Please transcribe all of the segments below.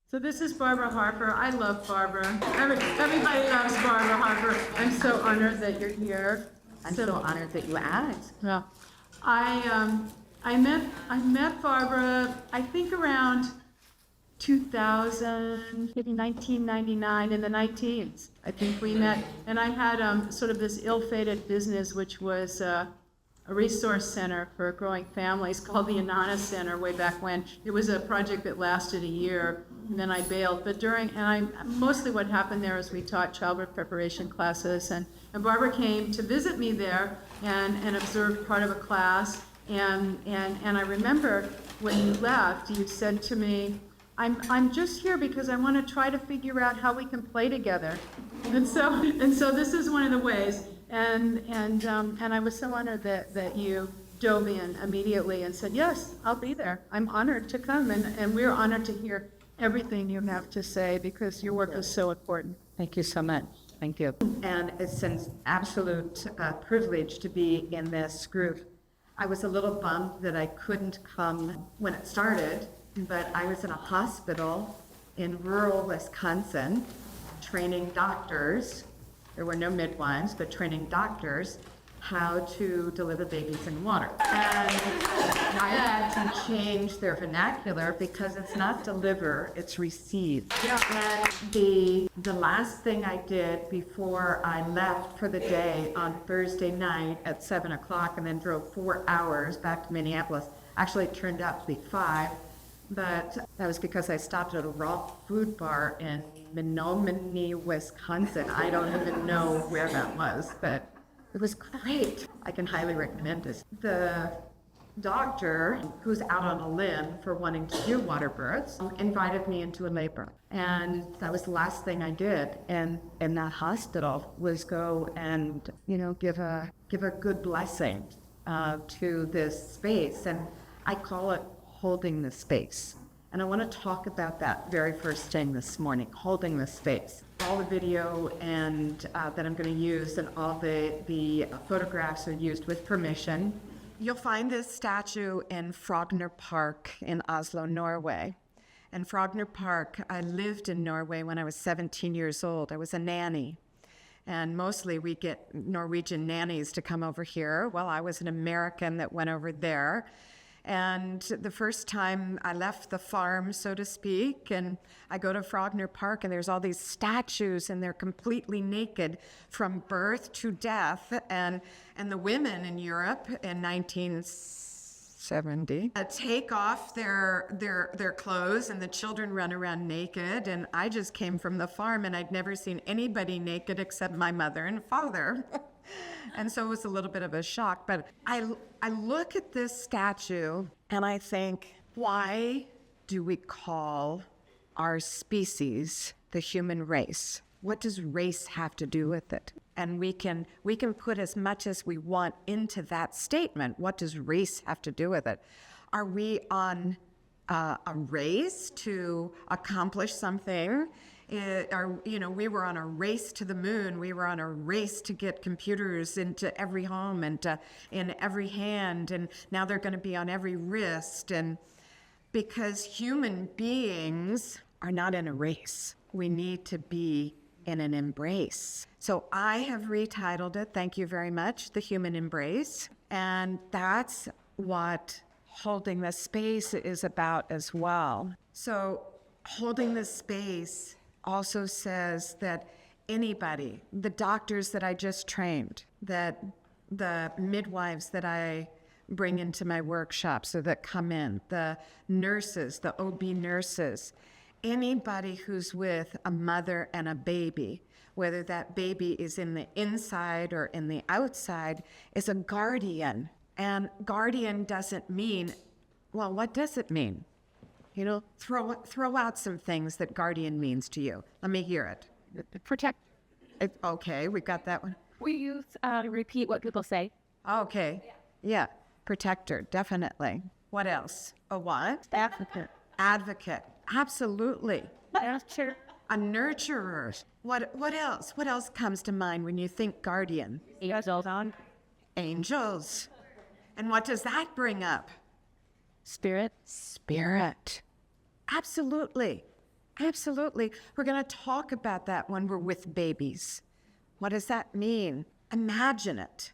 So this is Barbara Harper. I love Barbara. Everybody loves Barbara Harper. I'm so honored that you're here. I'm so honored that you asked. Yeah. I met Barbara, I think around 2000, maybe 1999, in the 19s. I think we met, and I had sort of this ill-fated business, which was a resource center for growing families called the Anana Center way back when. It was a project that lasted a year, and then I bailed. But mostly what happened there is we taught childbirth preparation classes, and Barbara came to visit me there and observed part of a class. And I remember when you left, you said to me, I'm just here because I want to try to figure out how we can play together. And so this is one of the ways. And I was so honored that you dove in immediately and said, yes, I'll be there. I'm honored to come. And we're honored to hear everything you have to say because your work is so important. Thank you so much. Thank you. And it's an absolute privilege to be in this group. I was a little bummed that I couldn't come when it started, but I was in a hospital in rural Wisconsin training doctors. There were no midwives, but training doctors how to deliver babies in water. And I had to change their vernacular because it's not deliver, it's receive. Yeah. And the last thing I did before I left for the day on Thursday night at 7 o'clock and then drove 4 hours back to Minneapolis, actually it turned out to be 5, but that was because I stopped at a raw food bar in Menominee, Wisconsin. I don't even know where that was, but it was great. I can highly recommend it. The doctor, who's out on a limb for wanting to do water births, invited me into a labor. And that was the last thing I did in that hospital was go and, give a good blessing to this space. And I call it holding the space. And I want to talk about that very first thing this morning, holding the space. All the video and that I'm going to use and all the photographs are used with permission. You'll find this statue in Frogner Park in Oslo, Norway. And Frogner Park, I lived in Norway when I was 17 years old. I was a nanny. And mostly we get Norwegian nannies to come over here. Well, I was an American that went over there. And the first time I left the farm, so to speak, and I go to Frogner Park and there's all these statues and they're completely naked from birth to death. And the women in Europe in 1970 take off their clothes and the children run around naked. And I just came from the farm and I'd never seen anybody naked except my mother and father. And so it was a little bit of a shock, but I look at this statue and I think, why do we call our species the human race? What does race have to do with it? And we can put as much as we want into that statement. What does race have to do with it? Are we on a race to accomplish something? We were on a race to the moon. We were on a race to get computers into every home and in every hand, and now they're going to be on every wrist. And because human beings are not in a race, we need to be in an embrace. So I have retitled it, thank you very much, The Human Embrace. And that's what holding the space is about as well. So holding the space also says that anybody, the doctors that I just trained, that the midwives that I bring into my workshops or that come in, the nurses, the OB nurses, anybody who's with a mother and a baby, whether that baby is in the inside or in the outside, is a guardian. And guardian doesn't mean, well, what does it mean? Throw out some things that guardian means to you. Let me hear it. Protect. Okay, we got that one. We use repeat what people say. Okay, yeah, protector, definitely. What else? A what? Advocate. Advocate, absolutely. Nurture. A nurturer. What else? What else comes to mind when you think guardian? Angels. Angels. And what does that bring up? Spirit. Spirit. Absolutely. Absolutely. We're going to talk about that when we're with babies. What does that mean? Imagine it.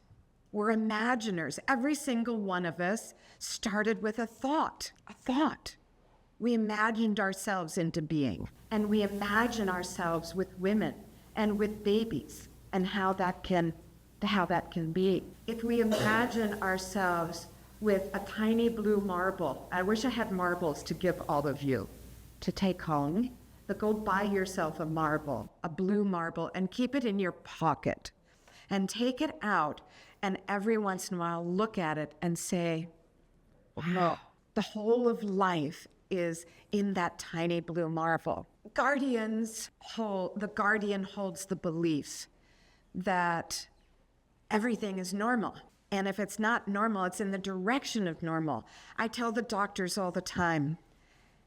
We're imaginers. Every single one of us started with a thought. We imagined ourselves into being, and we imagine ourselves with women and with babies and how that can be. If we imagine ourselves with a tiny blue marble, I wish I had marbles to give all of you to take home, but go buy yourself a marble, a blue marble, and keep it in your pocket and take it out and every once in a while look at it and say, wow, the whole of life is in that tiny blue marble. The guardian holds the beliefs that everything is normal. And if it's not normal, it's in the direction of normal. I tell the doctors all the time,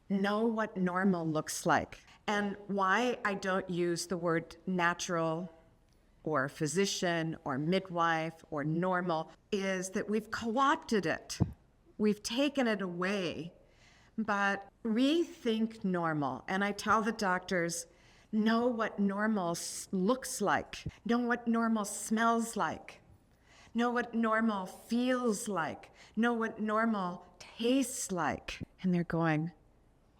know what normal looks like. And why I don't use the word natural or physician or midwife or normal is that we've co-opted it. We've taken it away. But rethink normal. And I tell the doctors, know what normal looks like. Know what normal smells like. Know what normal feels like. Know what normal tastes like. And they're going,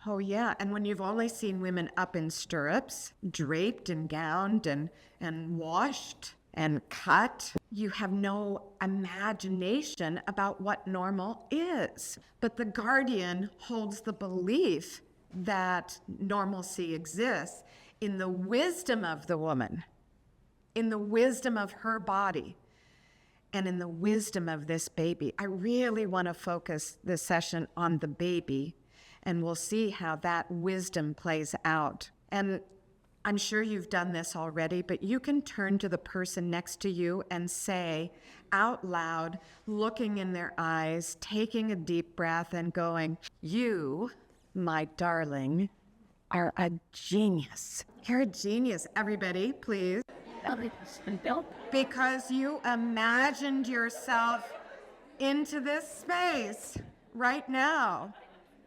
oh yeah. And when you've only seen women up in stirrups, draped and gowned and washed and cut, you have no imagination about what normal is. But the guardian holds the belief that normalcy exists in the wisdom of the woman, in the wisdom of her body, and in the wisdom of this baby. I really want to focus this session on the baby, and we'll see how that wisdom plays out. And I'm sure you've done this already, but you can turn to the person next to you and say out loud, looking in their eyes, taking a deep breath and going, you, my darling, are a genius. You're a genius, everybody, please. Because you imagined yourself into this space right now.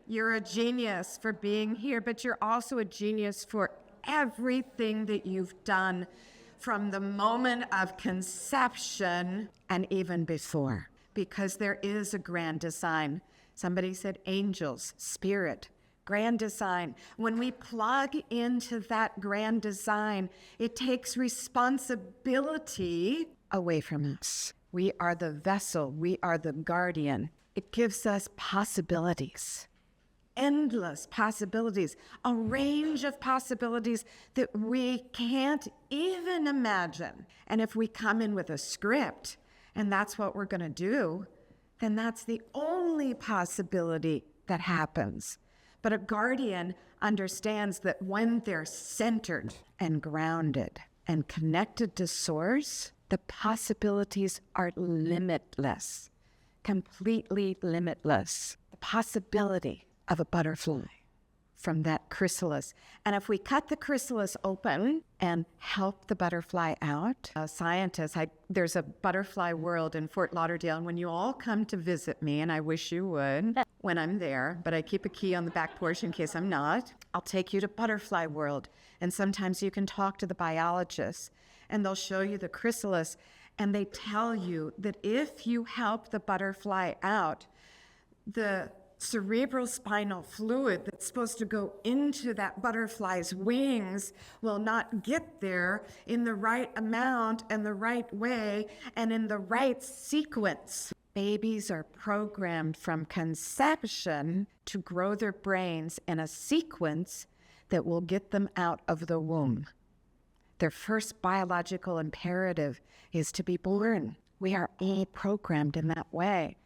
You're a genius for being here, but you're also a genius for everything that you've done from the moment of conception and even before, because there is a grand design. Somebody said angels, spirit, grand design. When we plug into that grand design, it takes responsibility away from us. We are the vessel, we are the guardian. It gives us possibilities. Endless possibilities, a range of possibilities that we can't even imagine. And if we come in with a script, and that's what we're going to do, then that's the only possibility that happens. But a guardian understands that when they're centered and grounded and connected to source, the possibilities are limitless, completely limitless. The possibility of a butterfly from that chrysalis. And if we cut the chrysalis open and help the butterfly out, scientists, there's a butterfly world in Fort Lauderdale, and when you all come to visit me, and I wish you would when I'm there, but I keep a key on the back porch in case I'm not, I'll take you to butterfly world. And sometimes you can talk to the biologists, and they'll show you the chrysalis, and they tell you that if you help the butterfly out, the cerebral spinal fluid that's supposed to go into that butterfly's wings will not get there in the right amount and the right way and in the right sequence. Babies are programmed from conception to grow their brains in a sequence that will get them out of the womb. Their first biological imperative is to be born. We are all programmed in that way.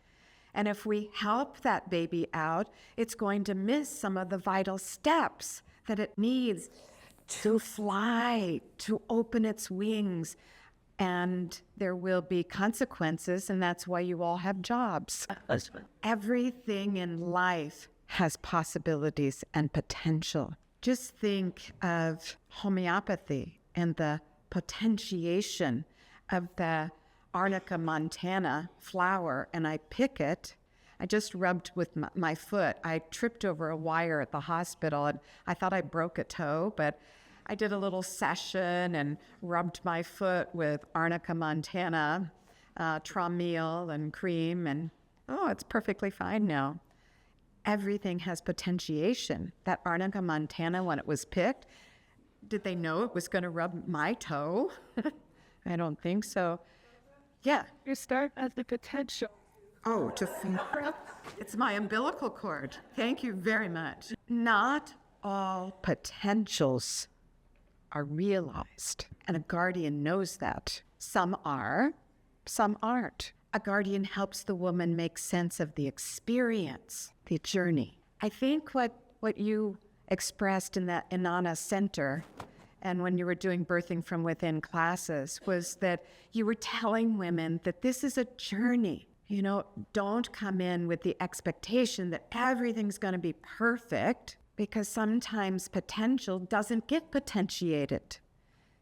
And if we help that baby out, it's going to miss some of the vital steps that it needs to fly, to open its wings. And there will be consequences, and that's why you all have jobs. Everything in life has possibilities and potential. Just think of homeopathy and the potentiation of the Arnica montana flower, and I pick it, I just rubbed with my foot. I tripped over a wire at the hospital, and I thought I broke a toe, but I did a little session and rubbed my foot with Arnica montana, Traumeel and cream, and it's perfectly fine now. Everything has potentiation. That Arnica montana, when it was picked, did they know it was going to rub my toe? I don't think so. Yeah. You start as the potential. Oh, it's my umbilical cord. Thank you very much. Not all potentials are realized, and a guardian knows that. Some are, some aren't. A guardian helps the woman make sense of the experience, the journey. I think what you expressed in that Inanna Center and when you were doing birthing from within classes was that you were telling women that this is a journey. You know, don't come in with the expectation that everything's going to be perfect, because sometimes potential doesn't get potentiated.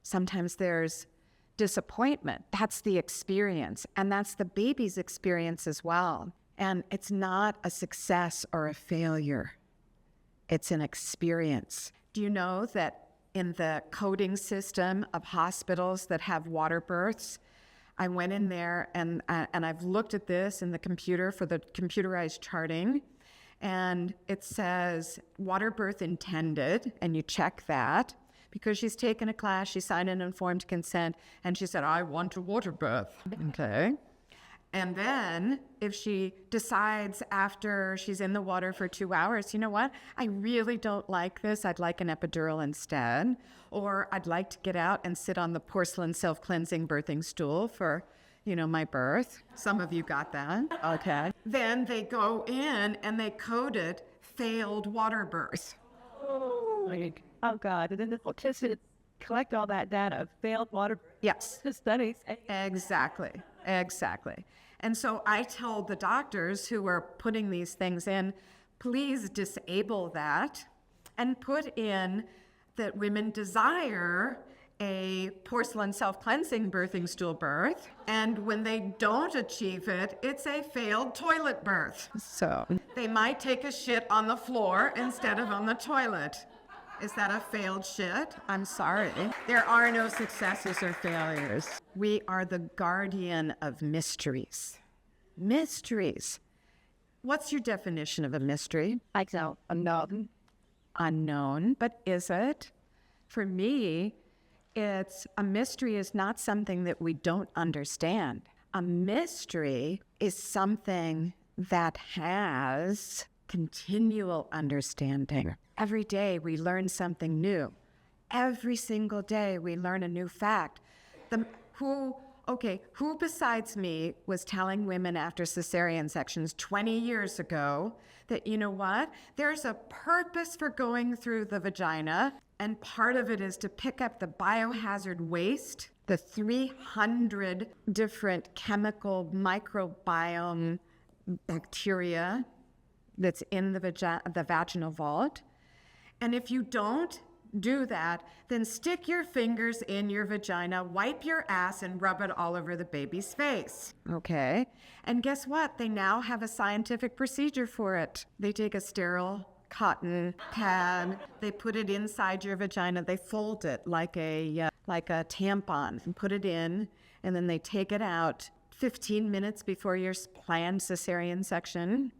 Sometimes there's disappointment. That's the experience, and that's the baby's experience as well. And it's not a success or a failure. It's an experience. Do you know that in the coding system of hospitals that have water births, I went in there and I've looked at this in the computer for the computerized charting, and it says water birth intended, and you check that because she's taken a class, she signed an informed consent, and she said, I want a water birth. Okay. And then if she decides after she's in the water for 2 hours, you know what? I really don't like this. I'd like an epidural instead. Or I'd like to get out and sit on the porcelain self-cleansing birthing stool for, my birth. Some of you got that. Okay. Then they go in and they code it failed water birth. Oh God! And then the participants collect all that data. Failed water. Yes. Studies. Exactly. And so I told the doctors who were putting these things in, please disable that and put in that women desire a porcelain self-cleansing birthing stool birth, and when they don't achieve it, it's a failed toilet birth. So they might take a shit on the floor instead of on the toilet. Is that a failed shit? I'm sorry. There are no successes or failures. We are the guardian of mysteries. Mysteries. What's your definition of a mystery? Like so. Unknown. Unknown, but is it? For me, it's a mystery is not something that we don't understand. A mystery is something that has continual understanding. Every day we learn something new. Every single day we learn a new fact. Who besides me was telling women after cesarean sections 20 years ago that, you know what, there's a purpose for going through the vagina, and part of it is to pick up the biohazard waste, the 300 different chemical microbiome bacteria that's in the vaginal vault. And if you don't do that, then stick your fingers in your vagina, wipe your ass, and rub it all over the baby's face. Okay. And guess what? They now have a scientific procedure for it. They take a sterile cotton pad, they put it inside your vagina, they fold it like a tampon and put it in, and then they take it out 15 minutes before your planned cesarean section,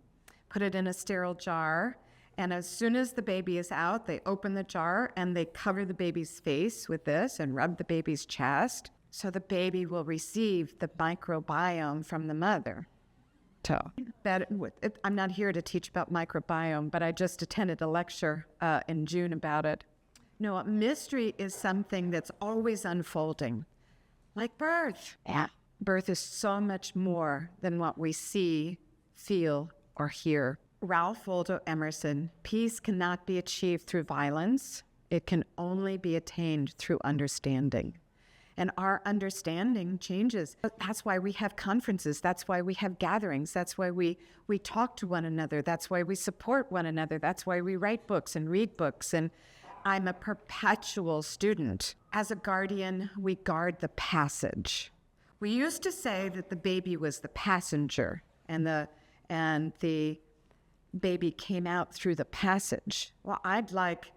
put it in a sterile jar, and as soon as the baby is out, they open the jar and they cover the baby's face with this and rub the baby's chest so the baby will receive the microbiome from the mother. I'm not here to teach about microbiome, but I just attended a lecture in June about it. No, a mystery is something that's always unfolding, like birth. Yeah. Birth is so much more than what we see, feel, or hear. Ralph Waldo Emerson, peace cannot be achieved through violence. It can only be attained through understanding. And our understanding changes. That's why we have conferences. That's why we have gatherings. That's why we talk to one another. That's why we support one another. That's why we write books and read books. And I'm a perpetual student. As a guardian, we guard the passage. We used to say that the baby was the passenger and and the baby came out through the passage. Well, I'd like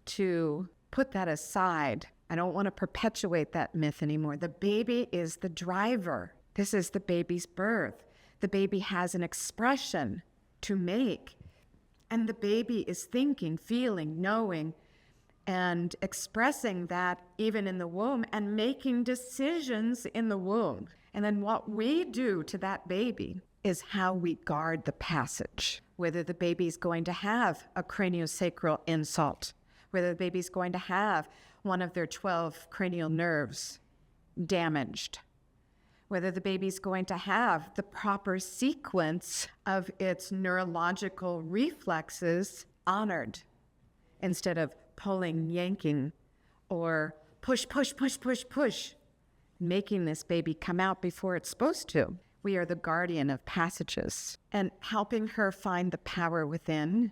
to put that aside. I don't want to perpetuate that myth anymore. The baby is the driver. This is the baby's birth. The baby has an expression to make, and the baby is thinking, feeling, knowing, and expressing that even in the womb and making decisions in the womb. And then what we do to that baby is how we guard the passage, whether the baby's going to have a craniosacral insult, whether the baby's going to have one of their 12 cranial nerves damaged, whether the baby's going to have the proper sequence of its neurological reflexes honored instead of pulling, yanking, or push, push, push, push, push, making this baby come out before it's supposed to. We are the guardian of passages and helping her find the power within,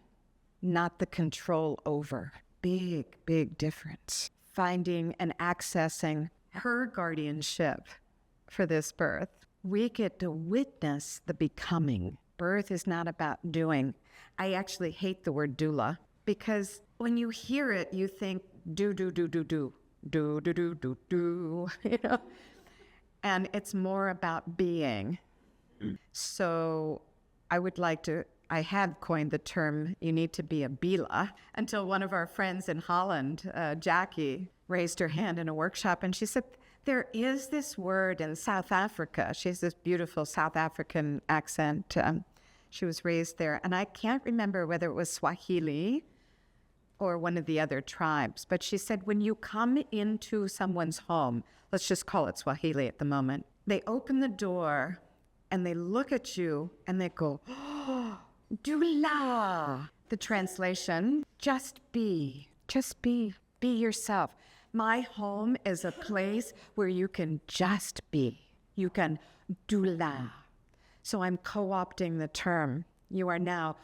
not the control over. Big, big difference. Finding and accessing her guardianship for this birth. We get to witness the becoming. Birth is not about doing. I actually hate the word doula because when you hear it, you think do, do, do, do, do, do, do, do, do, do, you know? And it's more about being. So I had coined the term, you need to be a bila, until one of our friends in Holland, Jackie, raised her hand in a workshop and she said, there is this word in South Africa. She has this beautiful South African accent. She was raised there. And I can't remember whether it was Swahili or one of the other tribes. But she said, when you come into someone's home, let's just call it Swahili at the moment, they open the door and they look at you and they go, oh, Dula. The translation, just be yourself. My home is a place where you can just be. You can Dula. So I'm co-opting the term. You are now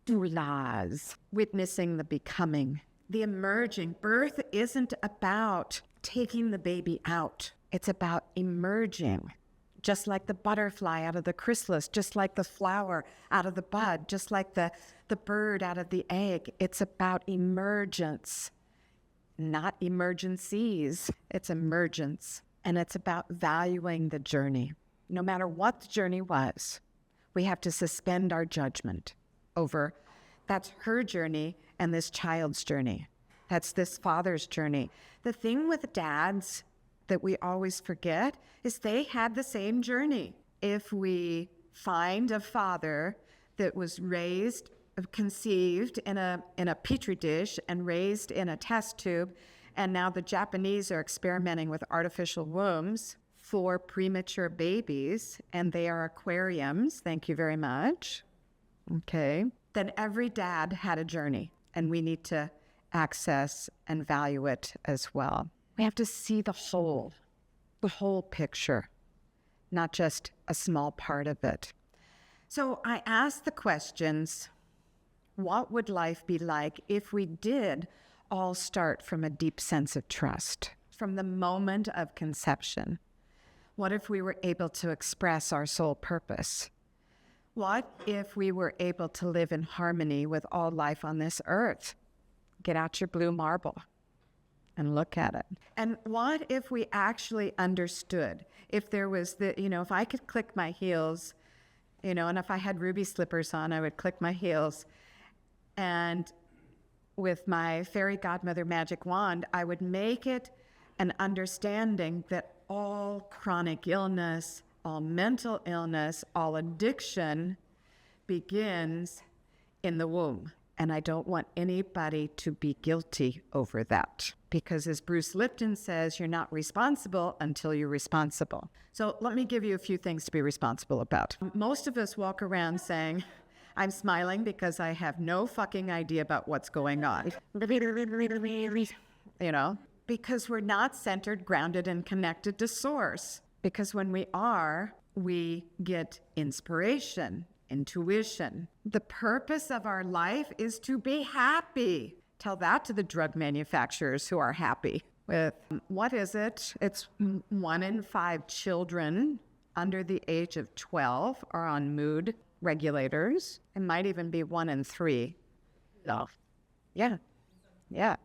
doulas, witnessing the becoming, the emerging. Birth isn't about taking the baby out. It's about emerging. Just like the butterfly out of the chrysalis, just like the flower out of the bud, just like the bird out of the egg. It's about emergence, not emergencies. It's emergence. And it's about valuing the journey. No matter what the journey was, we have to suspend our judgment over that's her journey and this child's journey. That's this father's journey. The thing with dads that we always forget is they had the same journey. If we find a father that was raised, conceived in a petri dish and raised in a test tube, and now the Japanese are experimenting with artificial wombs for premature babies, and they are aquariums, thank you very much, okay, then every dad had a journey, and we need to access and value it as well. We have to see the whole picture, not just a small part of it. So I asked the questions, what would life be like if we did all start from a deep sense of trust, from the moment of conception? What if we were able to express our soul purpose? What if we were able to live in harmony with all life on this earth? Get out your blue marble and look at it. And what if we actually understood, if there was if I could click my heels, and if I had ruby slippers on, I would click my heels, and with my fairy godmother magic wand, I would make it an understanding that all chronic illness, all mental illness, all addiction begins in the womb. And I don't want anybody to be guilty over that. Because as Bruce Lipton says, you're not responsible until you're responsible. So let me give you a few things to be responsible about. Most of us walk around saying, I'm smiling because I have no fucking idea about what's going on. Because we're not centered, grounded, and connected to source. Because when we are, we get inspiration, intuition. The purpose of our life is to be happy. Tell that to the drug manufacturers who are happy with, what is it? It's 1 in 5 children under the age of 12 are on mood regulators. It might even be 1 in 3. No. Yeah, yeah.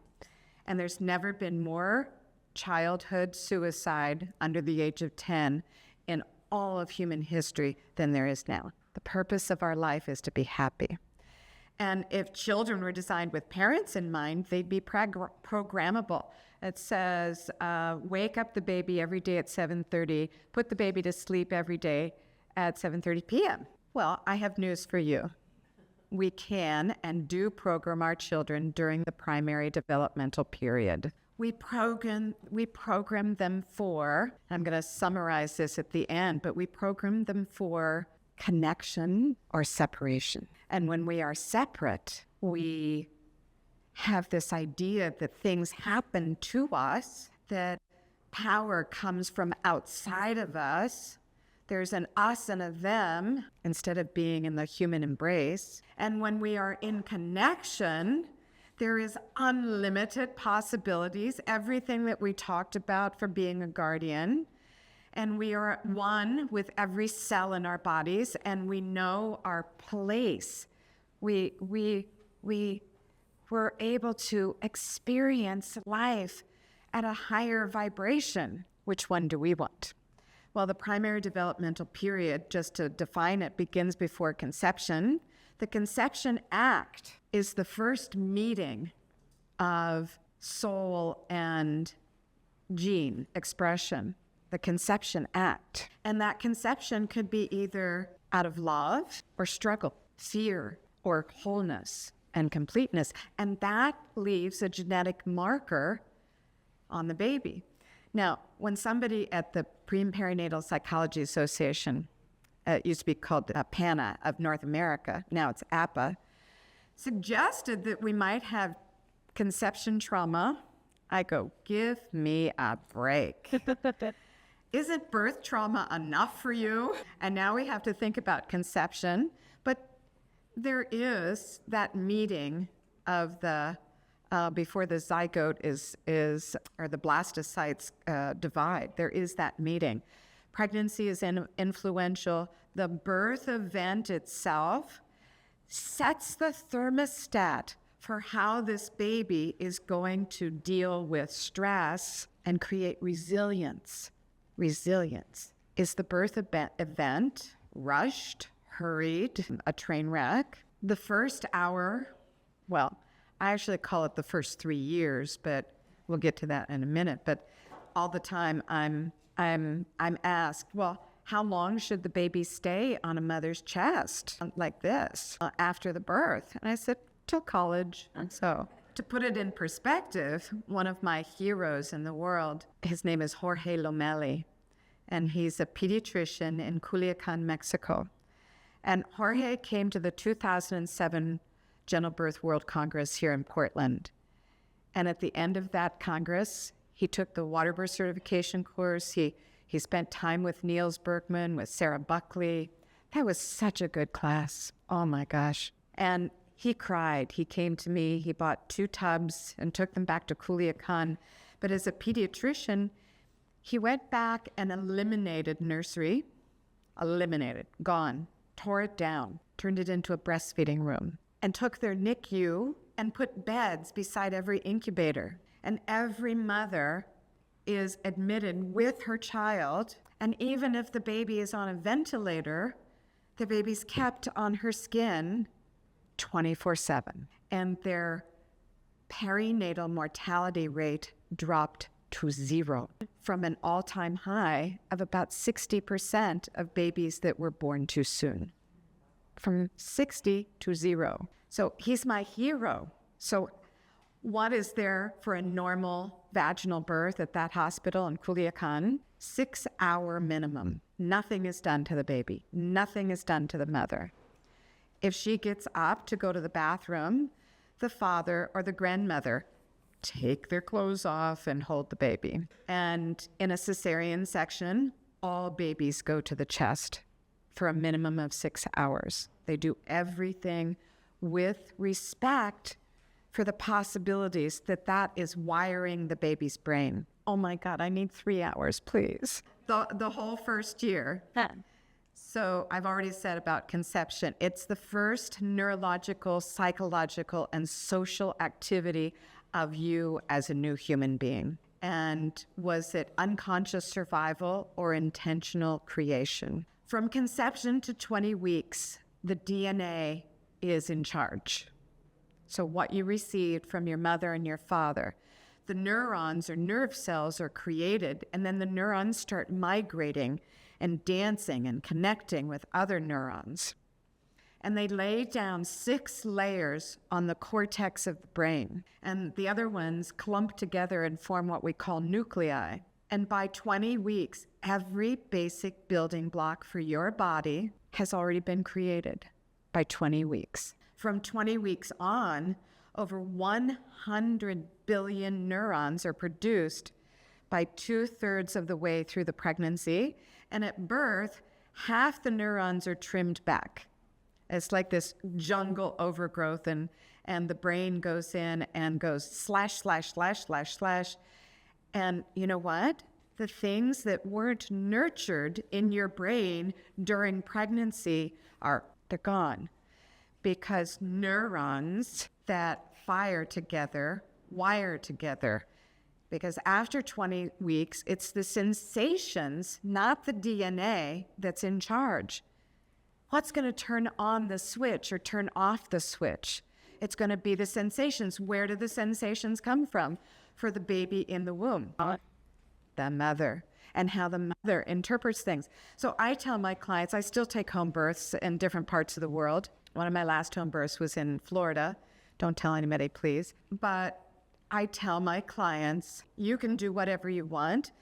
And there's never been more childhood suicide under the age of 10 in all of human history than there is now. The purpose of our life is to be happy. And if children were designed with parents in mind, they'd be programmable. It says, wake up the baby every day at 7:30, put the baby to sleep every day at 7:30 p.m. Well, I have news for you. We can and do program our children during the primary developmental period. We program them for, I'm going to summarize this at the end, but we program them for connection or separation. And when we are separate, we have this idea that things happen to us, that power comes from outside of us. There's an us and a them instead of being in the human embrace. And when we are in connection, there is unlimited possibilities, everything that we talked about for being a guardian. And we are one with every cell in our bodies, and we know our place. We're able to experience life at a higher vibration. Which one do we want? Well, the primary developmental period, just to define it, begins before conception. The conception act is the first meeting of soul and gene expression, the conception act. And that conception could be either out of love or struggle, fear or wholeness and completeness. And that leaves a genetic marker on the baby. Now, when somebody at the Pre and Perinatal Psychology Association, it used to be called PANA of North America, now it's APA, suggested that we might have conception trauma, I go, give me a break. Isn't birth trauma enough for you? And now we have to think about conception. But there is that meeting of the before the zygote is or the blastocytes divide. There is that meeting. Pregnancy is influential. The birth event itself sets the thermostat for how this baby is going to deal with stress and create resilience. Resilience. Is the birth event rushed, hurried, a train wreck? The first hour, well, I actually call it the first 3 years, but we'll get to that in a minute. But all the time I'm asked, well, how long should the baby stay on a mother's chest like this after the birth? And I said, till college. And so to put it in perspective, one of my heroes in the world, his name is Jorge Lomelli, and he's a pediatrician in Culiacan, Mexico. And Jorge came to the 2007 Gentle Birth World Congress here in Portland. And at the end of that Congress, he took the water birth certification course. He spent time with Niels Berkman, with Sarah Buckley. That was such a good class. Oh my gosh. And he cried. He came to me. He bought 2 tubs and took them back to Culiacan. But as a pediatrician, he went back and eliminated nursery. Eliminated. Gone. Tore it down. Turned it into a breastfeeding room. And took their NICU and put beds beside every incubator. And every mother is admitted with her child. And even if the baby is on a ventilator, the baby's kept on her skin 24/7. And their perinatal mortality rate dropped to 0 from an all-time high of about 60% of babies that were born too soon. From 60 to 0. So he's my hero. So what is there for a normal vaginal birth at that hospital in Culiacan? 6-hour minimum. Nothing is done to the baby. Nothing is done to the mother. If she gets up to go to the bathroom, the father or the grandmother take their clothes off and hold the baby. And in a cesarean section, all babies go to the chest for a minimum of 6 hours. They do everything with respect for the possibilities that is wiring the baby's brain. Oh my God, I need 3 hours, please. The whole first year. So I've already said about conception, it's the first neurological, psychological, and social activity of you as a new human being. And was it unconscious survival or intentional creation? From conception to 20 weeks, the DNA is in charge. So what you received from your mother and your father, the neurons or nerve cells are created, and then the neurons start migrating and dancing and connecting with other neurons. And they lay down 6 layers on the cortex of the brain, and the other ones clump together and form what we call nuclei. And by 20 weeks, every basic building block for your body has already been created by 20 weeks. From 20 weeks on, over 100 billion neurons are produced by 2/3 of the way through the pregnancy. And at birth, half the neurons are trimmed back. It's like this jungle overgrowth, and the brain goes in and goes slash, slash, slash, slash, slash. And you know what? The things that weren't nurtured in your brain during pregnancy they're gone. Because neurons that fire together, wire together. Because after 20 weeks, it's the sensations, not the DNA, that's in charge. What's going to turn on the switch or turn off the switch? It's going to be the sensations. Where do the sensations come from for the baby in the womb? The mother, and how the mother interprets things. So I tell my clients, I still take home births in different parts of the world. One of my last home births was in Florida. Don't tell anybody, please. But I tell my clients, you can do whatever you want,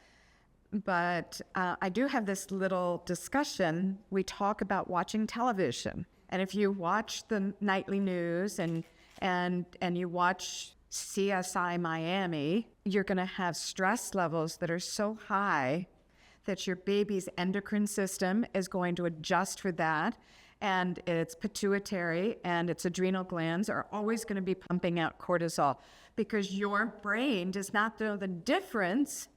but I do have this little discussion. We talk about watching television. And if you watch the nightly news and you watch CSI Miami, you're going to have stress levels that are so high that your baby's endocrine system is going to adjust for that. And its pituitary and its adrenal glands are always going to be pumping out cortisol because your brain does not know the difference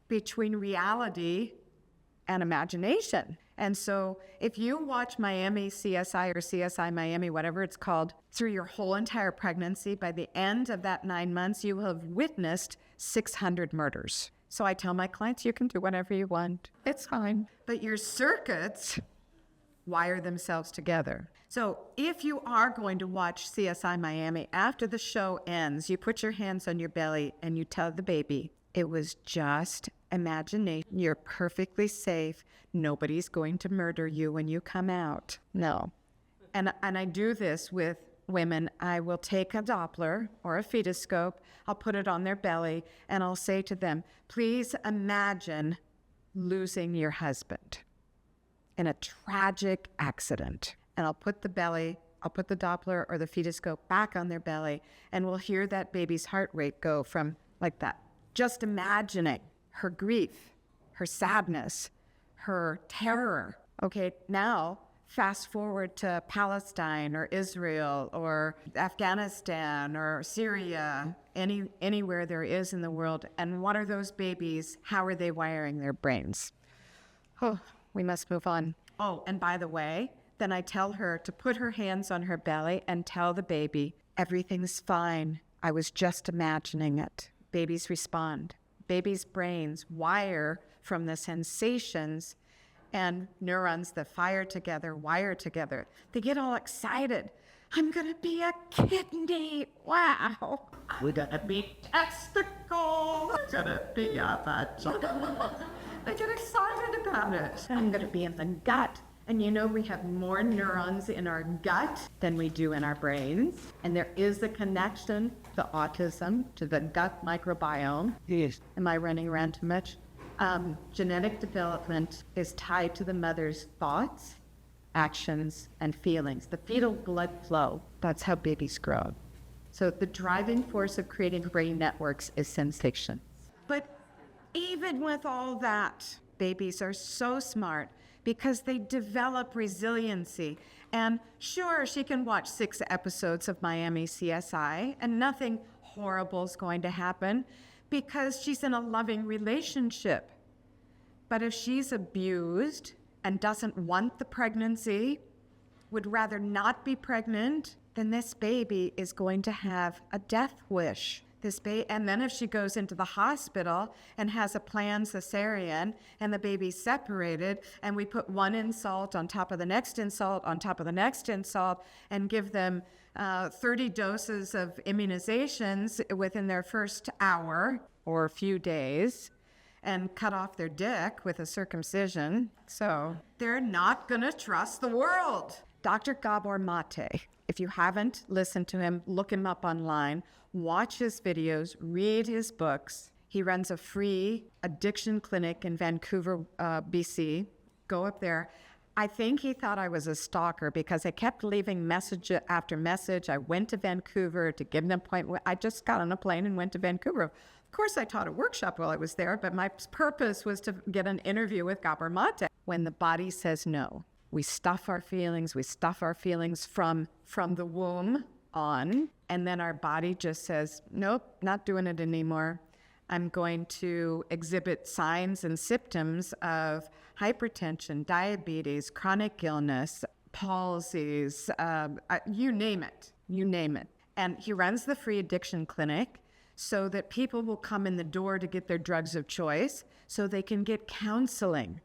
between reality and imagination. And so if you watch Miami CSI or CSI Miami, whatever it's called, through your whole entire pregnancy, by the end of that 9 months, you will have witnessed 600 murders. So I tell my clients, you can do whatever you want. It's fine. But your circuits wire themselves together. So if you are going to watch CSI Miami, after the show ends, you put your hands on your belly and you tell the baby, it was just imagination. You're perfectly safe. Nobody's going to murder you when you come out. No. And I do this with women. I will take a Doppler or a fetoscope, I'll put it on their belly, and I'll say to them, please imagine losing your husband in a tragic accident. And I'll put the Doppler or the fetoscope back on their belly, and we'll hear that baby's heart rate go from like that. Just imagining her grief, her sadness, her terror. Okay, now fast forward to Palestine or Israel or Afghanistan or Syria, anywhere there is in the world. And what are those babies? How are they wiring their brains? Oh, we must move on. Oh, and by the way, then I tell her to put her hands on her belly and tell the baby, everything's fine. I was just imagining it. Babies respond. Babies' brains wire from the sensations, and neurons that fire together, wire together. They get all excited. I'm going to be a kidney. Wow. We're going to be testicle. We're going to be a vagina. They get excited about it. I'm going to be in the gut. And you know, we have more neurons in our gut than we do in our brains. And there is a connection to autism, to the gut microbiome. Yes. Am I running around too much? Genetic development is tied to the mother's thoughts, actions, and feelings. The fetal blood flow, that's how babies grow. So the driving force of creating brain networks is sensation. But even with all that, babies are so smart because they develop resiliency. And sure, she can watch 6 episodes of Miami CSI and nothing horrible is going to happen because she's in a loving relationship. But if she's abused and doesn't want the pregnancy, would rather not be pregnant, then this baby is going to have a death wish. And then if she goes into the hospital and has a planned cesarean and the baby's separated, and we put one insult on top of the next insult on top of the next insult and give them 30 doses of immunizations within their first hour or a few days, and cut off their dick with a circumcision, so they're not gonna trust the world. Dr. Gabor Mate, if you haven't listened to him, look him up online, watch his videos, read his books. He runs a free addiction clinic in Vancouver, BC. Go up there. I think he thought I was a stalker because I kept leaving message after message. I went to Vancouver to get an appointment. I just got on a plane and went to Vancouver. Of course, I taught a workshop while I was there, but my purpose was to get an interview with Gabor Mate. When the body says no, we stuff our feelings from the womb on, and then our body just says, nope, not doing it anymore. I'm going to exhibit signs and symptoms of hypertension, diabetes, chronic illness, palsies, you name it. And he runs the free addiction clinic so that people will come in the door to get their drugs of choice so they can get counseling.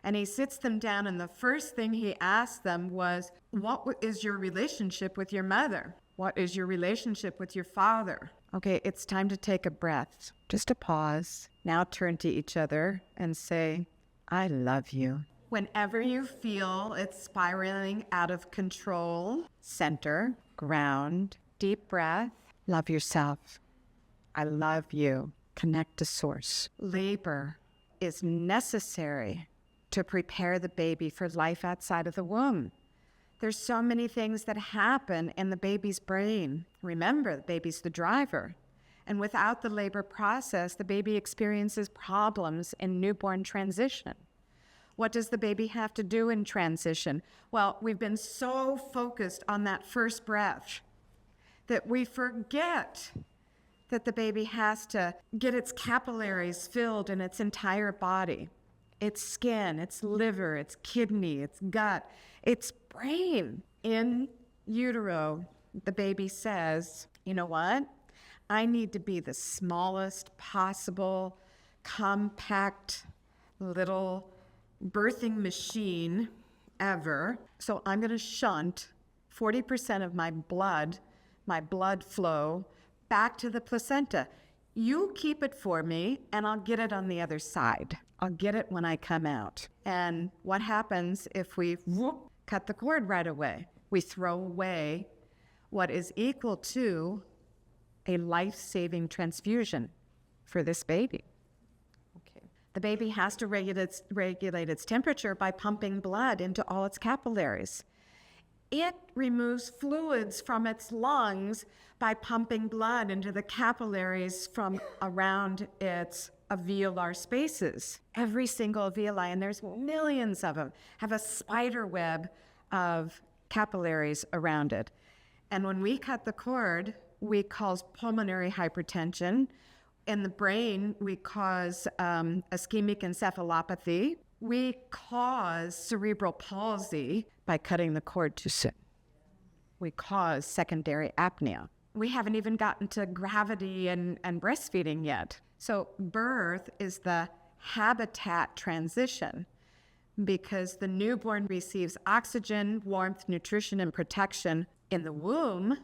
And he sits them down, and the first thing he asked them was, what is your relationship with your mother? What is your relationship with your father? Okay, it's time to take a breath. Just a pause. Now turn to each other and say, I love you. Whenever you feel it's spiraling out of control, center, ground, deep breath, love yourself. I love you. Connect to source. Labor is necessary to prepare the baby for life outside of the womb. There's so many things that happen in the baby's brain. Remember, the baby's the driver. And without the labor process, the baby experiences problems in newborn transition. What does the baby have to do in transition? Well, we've been so focused on that first breath that we forget that the baby has to get its capillaries filled in its entire body. Its skin, its liver, its kidney, its gut, its brain. In utero, the baby says, you know what? I need to be the smallest possible, compact little birthing machine ever. So I'm going to shunt 40% of my blood flow back to the placenta. You keep it for me, and I'll get it on the other side. I'll get it when I come out. And what happens if we cut the cord right away? We throw away what is equal to a life-saving transfusion for this baby. Okay. The baby has to regulate its temperature by pumping blood into all its capillaries. It removes fluids from its lungs by pumping blood into the capillaries from around its alveolar spaces. Every single alveoli, and there's millions of them, have a spider web of capillaries around it. And when we cut the cord, we cause pulmonary hypertension. In the brain, we cause ischemic encephalopathy. We cause cerebral palsy by cutting the cord too soon. We cause secondary apnea. We haven't even gotten to gravity and breastfeeding yet. So birth is the habitat transition because the newborn receives oxygen, warmth, nutrition, and protection in the womb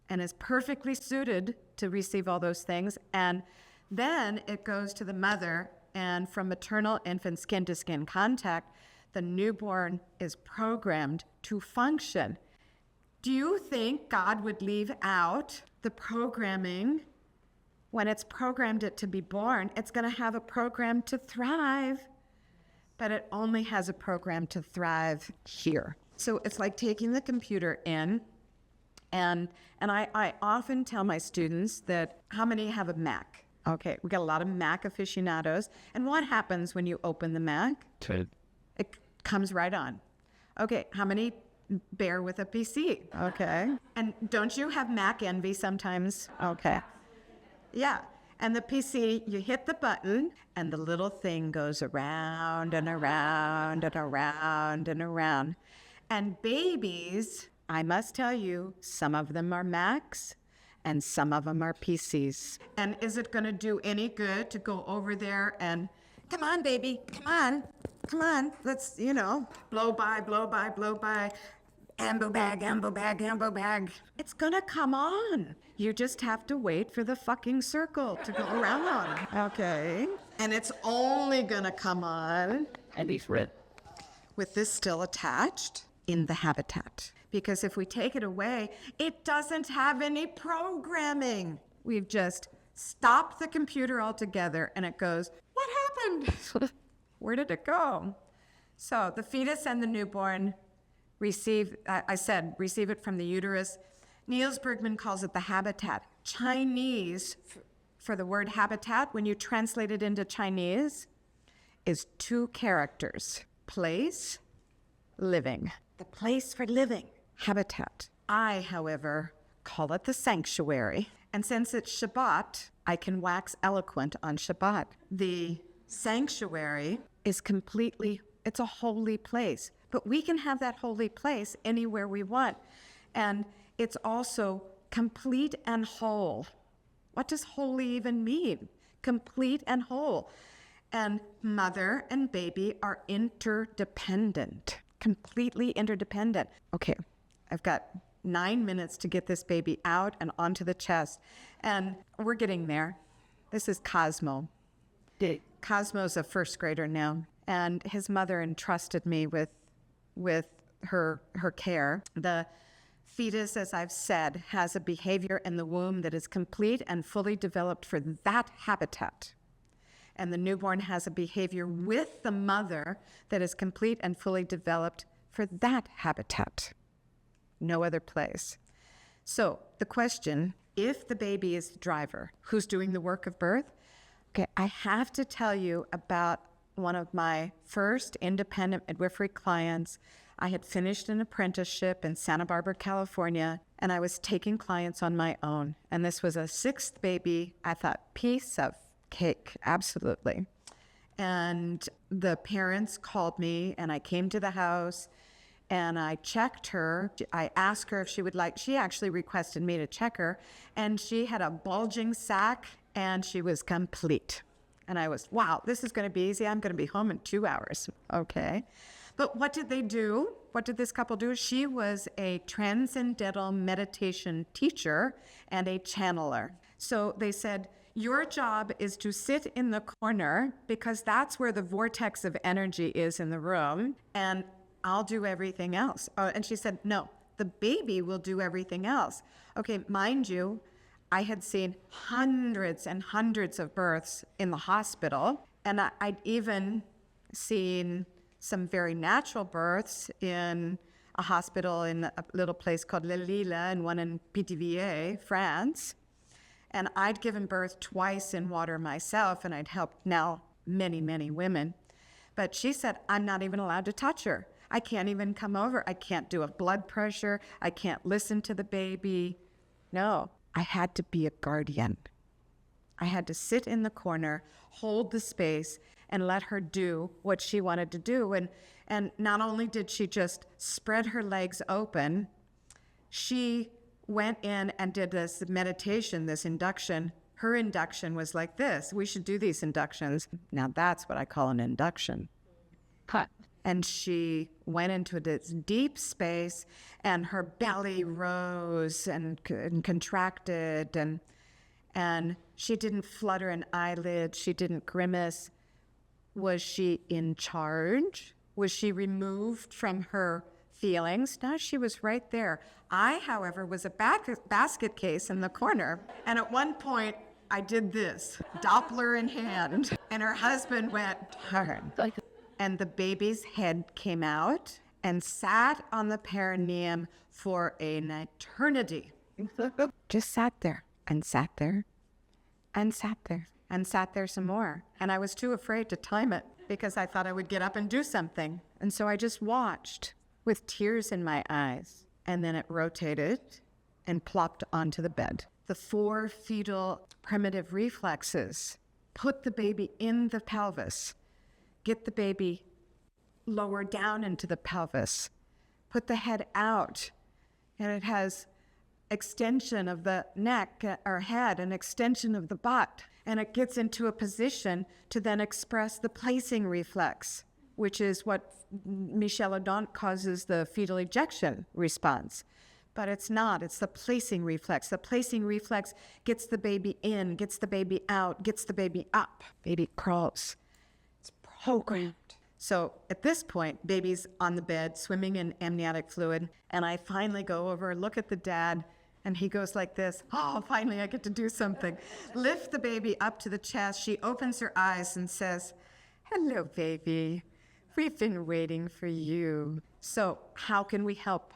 and is perfectly suited to receive all those things. And then it goes to the mother, and from maternal infant skin-to-skin contact, the newborn is programmed to function. Do you think God would leave out the programming? When it's programmed it to be born, it's going to have a program to thrive, but it only has a program to thrive here. So it's like taking the computer in, and I often tell my students that how many have a Mac? Okay, we got a lot of Mac aficionados, and what happens when you open the Mac? It comes right on. Okay, how many bear with a PC? Okay, and don't you have Mac envy sometimes? Okay. Yeah, And the PC, you hit the button, and the little thing goes around and around and around and around. And babies, I must tell you, some of them are Macs and some of them are PCs. And is it going to do any good to go over there and, come on, baby, come on, let's, blow by, blow by, blow by. Ambo bag, ambo bag, ambo bag. It's gonna come on. You just have to wait for the fucking circle to go around. Okay. And it's only gonna come on. And he's red. With this still attached in the habitat. Because if we take it away, it doesn't have any programming. We've just stopped the computer altogether and it goes, what happened? Where did it go? So the fetus and the newborn receive it from the uterus. Niels Bergman calls it the habitat. Chinese, for the word habitat, when you translate it into Chinese, is 2 characters. Place, living. The place for living. Habitat. I, however, call it the sanctuary. And since it's Shabbat, I can wax eloquent on Shabbat. The sanctuary is it's a holy place. But we can have that holy place anywhere we want. And it's also complete and whole. What does holy even mean? Complete and whole. And mother and baby are interdependent, completely interdependent. Okay, I've got 9 minutes to get this baby out and onto the chest. And we're getting there. This is Cosmo. Cosmo's a first grader now. And his mother entrusted me with her care. The fetus, as I've said, has a behavior in the womb that is complete and fully developed for that habitat. And the newborn has a behavior with the mother that is complete and fully developed for that habitat. No other place. So the question, if the baby is the driver, who's doing the work of birth? Okay, I have to tell you about one of my first independent midwifery clients. I had finished an apprenticeship in Santa Barbara, California, and I was taking clients on my own. And this was a 6th baby. I thought, piece of cake, absolutely. And the parents called me, and I came to the house, and I checked her. I asked her if she actually requested me to check her, and she had a bulging sac, and she was complete. And I was, wow, this is going to be easy. I'm going to be home in 2 hours. Okay. But what did they do? What did this couple do? She was a transcendental meditation teacher and a channeler. So they said, your job is to sit in the corner because that's where the vortex of energy is in the room, and I'll do everything else. And she said, no, the baby will do everything else. Okay, mind you, I had seen hundreds and hundreds of births in the hospital, and I'd even seen some very natural births in a hospital in a little place called Le Lille and one in Pithiviers, France. And I'd given birth twice in water myself, and I'd helped now many, many women. But she said, I'm not even allowed to touch her. I can't even come over. I can't do a blood pressure. I can't listen to the baby. No. I had to be a guardian. I had to sit in the corner, hold the space, and let her do what she wanted to do. And not only did she just spread her legs open, she went in and did this meditation, this induction. Her induction was like this. We should do these inductions. Now that's what I call an induction. Cut. And she went into this deep space, and her belly rose and contracted, and she didn't flutter an eyelid. She didn't grimace. Was she in charge? Was she removed from her feelings? No, she was right there. I, however, was a basket case in the corner, and at one point, I did this, Doppler in hand, and her husband went, turn. And the baby's head came out and sat on the perineum for an eternity. Just sat there and sat there and sat there and sat there some more. And I was too afraid to time it because I thought I would get up and do something. And so I just watched with tears in my eyes. And then it rotated and plopped onto the bed. The 4 fetal primitive reflexes. Put the baby in the pelvis. Get the baby lower down into the pelvis. Put the head out. And it has extension of the neck or head and extension of the butt. And it gets into a position to then express the placing reflex, which is what Michel Odent causes the fetal ejection response. But it's not. It's the placing reflex. The placing reflex gets the baby in, gets the baby out, gets the baby up. Baby crawls. It's programmed. So at this point, baby's on the bed, swimming in amniotic fluid, and I finally go over, look at the dad, and he goes like this. Oh, finally I get to do something. Lift the baby up to the chest. She opens her eyes and says, "Hello, baby. We've been waiting for you." So how can we help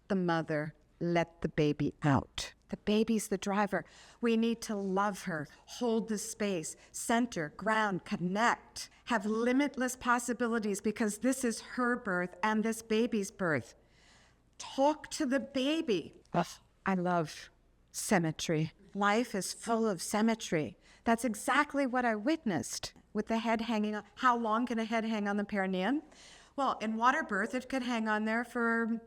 the mother let the baby out? The baby's the driver. We need to love her, hold the space, center, ground, connect, have limitless possibilities because this is her birth and this baby's birth. Talk to the baby. Ugh, I love symmetry. Life is full of symmetry. That's exactly what I witnessed with the head hanging on. How long can a head hang on the perineum? Well, in water birth, it could hang on there for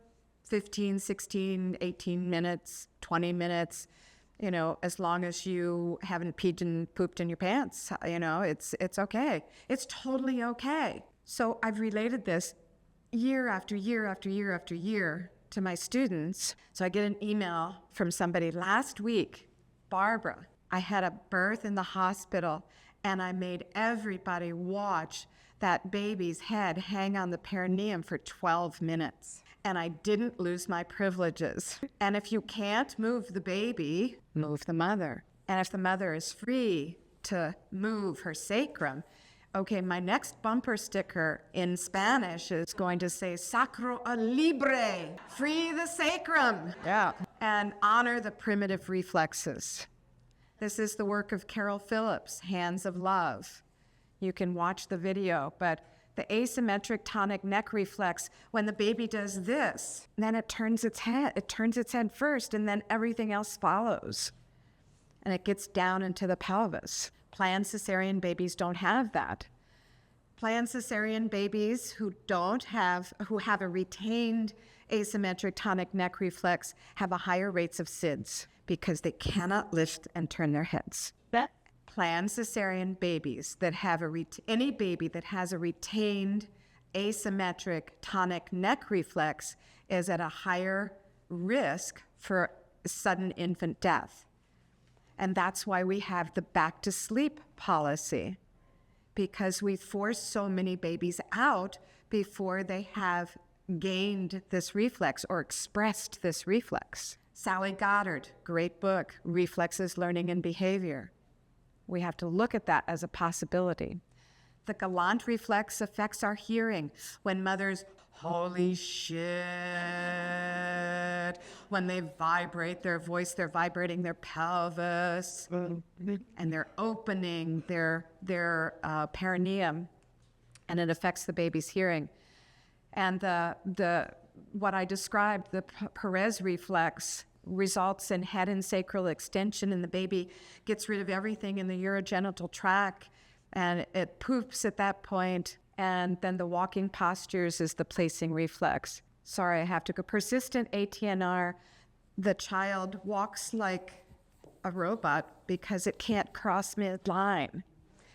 15, 16, 18 minutes, 20 minutes, as long as you haven't peed and pooped in your pants, it's okay. It's totally okay. So I've related this year after year after year after year to my students. So I get an email from somebody last week, "Barbara, I had a birth in the hospital and I made everybody watch that baby's head hang on the perineum for 12 minutes. And I didn't lose my privileges. And if you can't move the baby, move the mother. And if the mother is free to move her sacrum, okay, my next bumper sticker in Spanish is going to say, "Sacro a libre," free the sacrum. Yeah. And honor the primitive reflexes. This is the work of Carol Phillips, Hands of Love. You can watch the video, but the asymmetric tonic neck reflex, when the baby does this, then it turns its head. It turns its head first, and then everything else follows. And it gets down into the pelvis. Planned cesarean babies don't have that. Planned cesarean babies who have a retained asymmetric tonic neck reflex have a higher rates of SIDS because they cannot lift and turn their heads. Planned cesarean babies that have any baby that has a retained asymmetric tonic neck reflex is at a higher risk for sudden infant death. And that's why we have the back to sleep policy, because we force so many babies out before they have gained this reflex or expressed this reflex. Sally Goddard, great book, Reflexes, Learning, and Behavior. We have to look at that as a possibility. The galant reflex affects our hearing. When mothers, holy shit, when they vibrate their voice, they're vibrating their pelvis, and they're opening their perineum, and it affects the baby's hearing. And what I described, the Perez reflex, results in head and sacral extension, and the baby gets rid of everything in the urogenital tract, and it poops at that point, and then the walking postures is the placing reflex. Sorry, I have to go. Persistent ATNR, the child walks like a robot because it can't cross midline.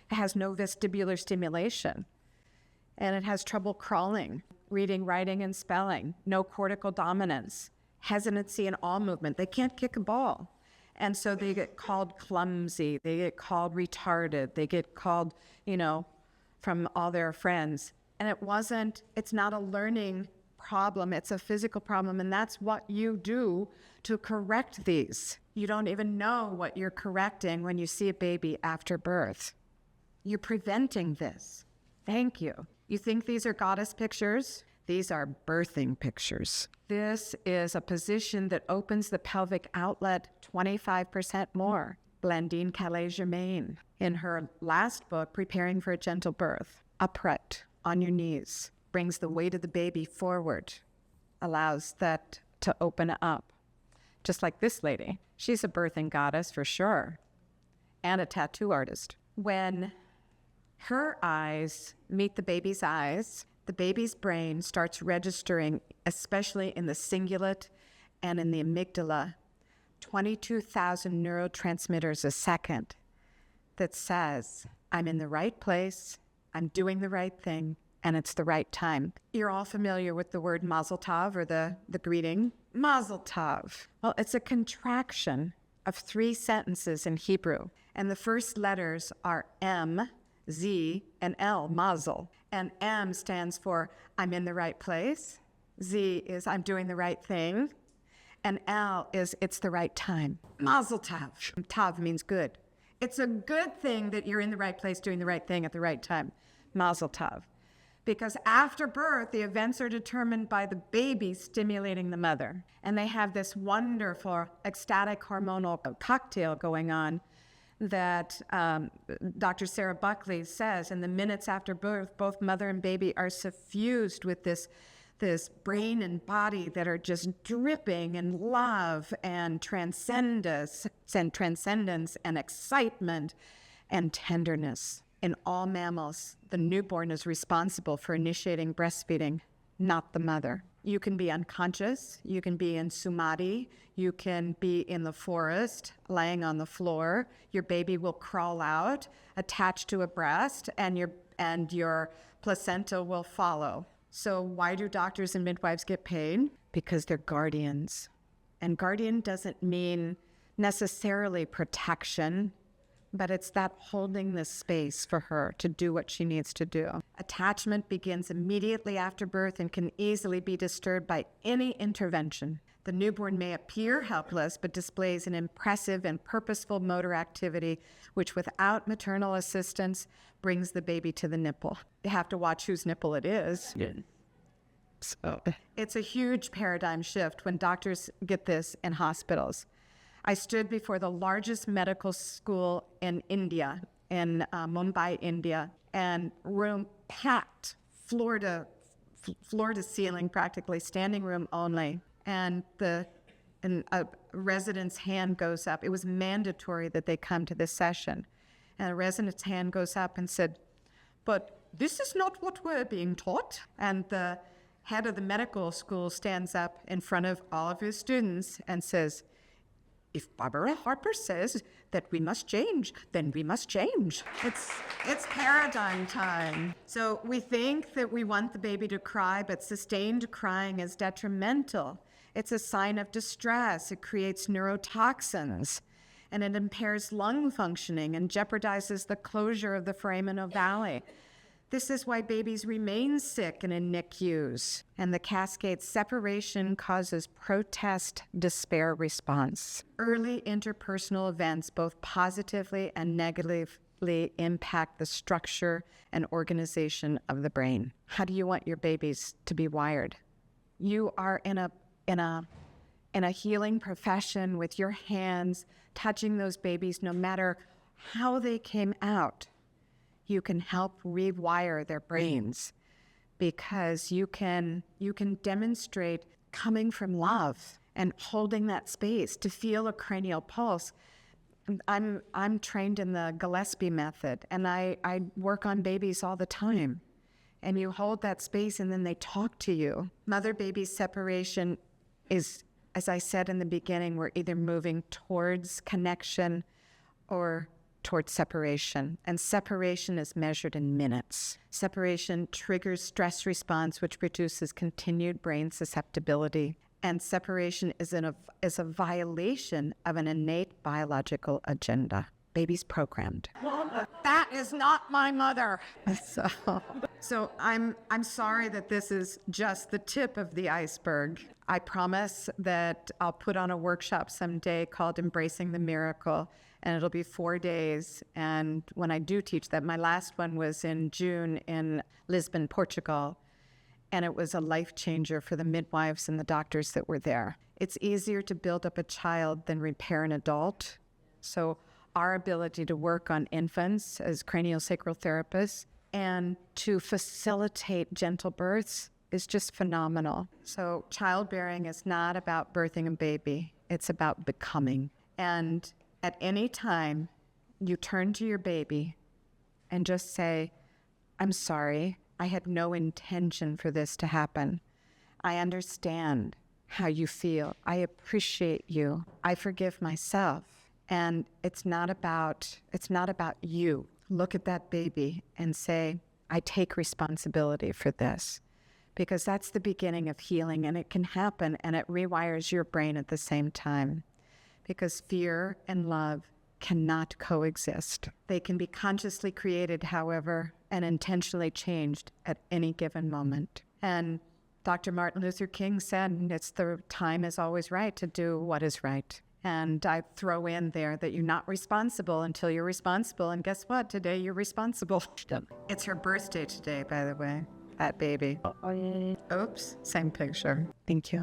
It has no vestibular stimulation, and it has trouble crawling, reading, writing, and spelling, no cortical dominance, hesitancy in all movement. They can't kick a ball. And so they get called clumsy. They get called retarded. They get called, from all their friends. And it's not a learning problem. It's a physical problem. And that's what you do to correct these. You don't even know what you're correcting when you see a baby after birth. You're preventing this. Thank you. You think these are goddess pictures? These are birthing pictures. This is a position that opens the pelvic outlet 25% more. Blandine Calais-Germain, in her last book, Preparing for a Gentle Birth, upright on your knees, brings the weight of the baby forward, allows that to open up. just like this lady. She's a birthing goddess for sure, and a tattoo artist. When her eyes meet the baby's eyes, the baby's brain starts registering, especially in the cingulate and in the amygdala, 22,000 neurotransmitters a second that says, I'm in the right place, I'm doing the right thing, and it's the right time. You're all familiar with the word mazel tov, or the greeting. Mazel tov. Well, it's a contraction of 3 sentences in Hebrew, and the first letters are M, Z, and L, mazel. And M stands for I'm in the right place. Z is I'm doing the right thing. And L is it's the right time. Mazel tov. Tov means good. It's a good thing that you're in the right place doing the right thing at the right time. Mazel tov. Because after birth, the events are determined by the baby stimulating the mother. And they have this wonderful ecstatic hormonal cocktail going on that Dr. Sarah Buckley says in the minutes after birth, both mother and baby are suffused with this brain and body that are just dripping in love and transcendence and excitement and tenderness. In all mammals, the newborn is responsible for initiating breastfeeding, not the mother. You can be unconscious, you can be in samadhi, you can be in the forest, laying on the floor. Your baby will crawl out, attached to a breast, and your placenta will follow. So why do doctors and midwives get paid? Because they're guardians. And guardian doesn't mean necessarily protection, but it's that holding the space for her to do what she needs to do. Attachment begins immediately after birth and can easily be disturbed by any intervention. The newborn may appear helpless, but displays an impressive and purposeful motor activity, which without maternal assistance brings the baby to the nipple. You have to watch whose nipple it is. Yeah. So it's a huge paradigm shift when doctors get this in hospitals. I stood before the largest medical school in India, in Mumbai, India, and room packed, floor to ceiling practically, standing room only. And a resident's hand goes up. It was mandatory that they come to this session. And a resident's hand goes up and said, "But this is not what we're being taught." And the head of the medical school stands up in front of all of his students and says, "If Barbara Harper says that we must change, then we must change." It's paradigm time. So we think that we want the baby to cry, but sustained crying is detrimental. It's a sign of distress. It creates neurotoxins, and it impairs lung functioning and jeopardizes the closure of the foramen ovale. This is why babies remain sick and in NICUs. And the cascade separation causes protest, despair response. Early interpersonal events, both positively and negatively, impact the structure and organization of the brain. How do you want your babies to be wired? You are in a healing profession with your hands touching those babies, no matter how they came out. You can help rewire their brains because you can demonstrate coming from love and holding that space to feel a cranial pulse. I'm trained in the Gillespie method, and I work on babies all the time. And you hold that space, and then they talk to you. Mother-baby separation is, as I said in the beginning, we're either moving towards connection or towards separation. And separation is measured in minutes. Separation triggers stress response, which produces continued brain susceptibility. And separation is a violation of an innate biological agenda. Baby's programmed. That is not my mother. So I'm sorry that this is just the tip of the iceberg. I promise that I'll put on a workshop someday called Embracing the Miracle, and it'll be 4 days. And when I do teach that, my last one was in June in Lisbon, Portugal, and it was a life changer for the midwives and the doctors that were there. It's easier to build up a child than repair an adult. So our ability to work on infants as craniosacral therapists and to facilitate gentle births is just phenomenal. So childbearing is not about birthing a baby. It's about becoming. And at any time, you turn to your baby and just say, I'm sorry. I had no intention for this to happen. I understand how you feel. I appreciate you. I forgive myself. And it's not about you. Look at that baby and say, I take responsibility for this. Because that's the beginning of healing, and it can happen, and it rewires your brain at the same time. Because fear and love cannot coexist. They can be consciously created, however, and intentionally changed at any given moment. And Dr. Martin Luther King said, it's the time is always right to do what is right. And I throw in there that you're not responsible until you're responsible. And guess what? Today you're responsible. It's her birthday today, by the way, that baby. Oops, same picture. Thank you.